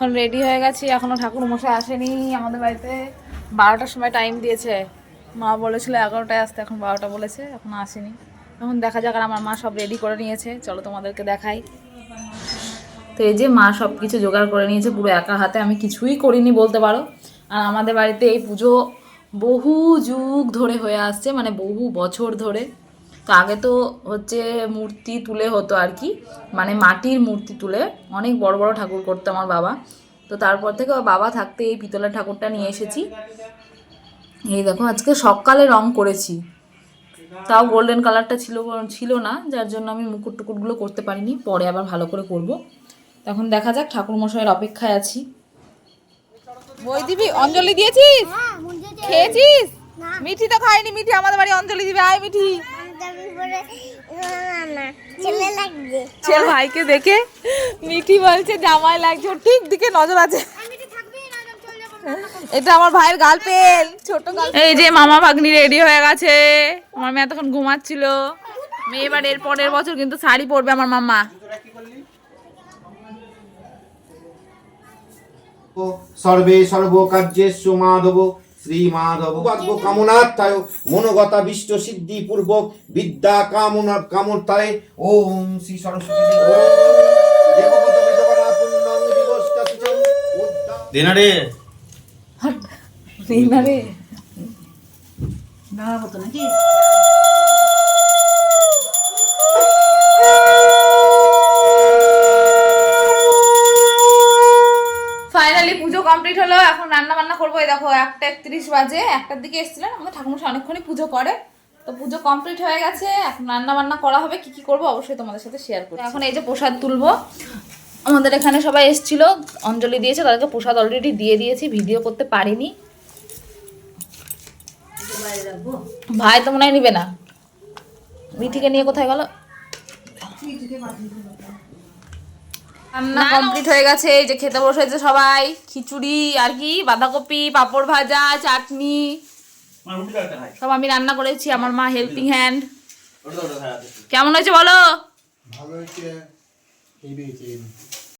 এখন রেডি হয়ে গেছি, এখনো ঠাকুর মশাই আসেনি আমাদের বাড়িতে। 12টার সময় টাইম দিয়েছে, মা বলেছিল 11টায় আসতে, এখন 12টা বলেছে, এখন আসেনি। এখন দেখা যাক। আর আমার মা সব রেডি করে নিয়েছে, চলো তোমাদেরকে দেখাই। তো এই যে মা সব কিছু জোগাড় করে নিয়েছে পুরো একা হাতে, আমি কিছুই করিনি বলতে পারো। আর আমাদের বাড়িতে এই পুজো বহু যুগ ধরে হয়ে আসছে, মানে বহু বছর ধরে। তো আগে তো হচ্ছে মূর্তি তুলে হতো আর কি, মানে মাটির মূর্তি তুলে অনেক বড় বড় ঠাকুর করতো আমার বাবা। তো তারপর থেকে বাবা থাকতে এই পিতলের ঠাকুরটা নিয়ে এসেছি। এই দেখো আজকে সকালে রং করেছি, তাও গোল্ডেন কালারটা ছিল না, যার জন্য আমি মুকুট টুকুটগুলো করতে পারিনি, পরে আবার ভালো করে করব। তখন দেখা যাক, ঠাকুর মশাইয়ের অপেক্ষায় আছি। বই দিবি? অঞ্জলি দিয়েছিস? খেয়েছিস? মিঠি তো খাইনি, মিঠি আমাদের বাড়ি অঞ্জলি দিবে। আয় মিঠি। ছেলে ভাইকে দেখে মিঠি বলছে জামাই লাগছে, ওর ঠিক দিকে নজর আছে। এটা আমার ভাইয়ের গার্লফ্রেন্ড, ছোট গার্লফ্রেন্ড। এই যে মামা ভাগ্নি রেডি হয়ে গেছে। আমার মেয়ে এতক্ষণ ঘুমাচ্ছিল। মেয়ে এবার এর পরের বছর কিন্তু শাড়ি পরবে আমার মাম্মা। সর্বে সর্বকার্যেষু মাধব শ্রী মাধব ভাগ্য কামনার্থায় মনোগতা বিষ্ট সিদ্ধি পূর্বক বিদ্যা কামনার্থায় ওম শ্রী সরস্বতী দেবগত বিজবনা পুণ্যং দিবস্তাসুচং দিনারে রিনারে দাঁড়াবো তো নাকি? ফাইনালি পুজো কমপ্লিট হলো। এখন রান্না বান্না করবো। এই দেখো 1:31 বাজে, 1টার দিকে এসেছিলেন আমাদের ঠাকুরমশাই, অনেকক্ষণই পুজো করে। তো পুজো কমপ্লিট হয়ে গেছে, এখন রান্না বান্না করা হবে। কি কি করবো অবশ্যই তোমাদের সাথে শেয়ার করবো। এখন এই যে প্রসাদ তুলবো। আমাদের এখানে সবাই এসেছিল, অঞ্জলি দিয়েছে, তাদেরকে প্রসাদ অলরেডি দিয়ে দিয়েছি, ভিডিও করতে পারিনি। ভাই তো মনে হয় নিবে না। মিঠিকে নিয়ে কোথায় গেল? রান্না কমপ্লিট হয়ে গেছে, এই যে খেতে বসেছে সবাই। খিচুড়ি আর কি, বাঁধাকপি, পাঁপড় ভাজা, চাটনি সব আমি রান্না করেছি, আমার মা হেল্পিং হ্যান্ড। কেমন হয়েছে বলো? ভালো হয়েছে।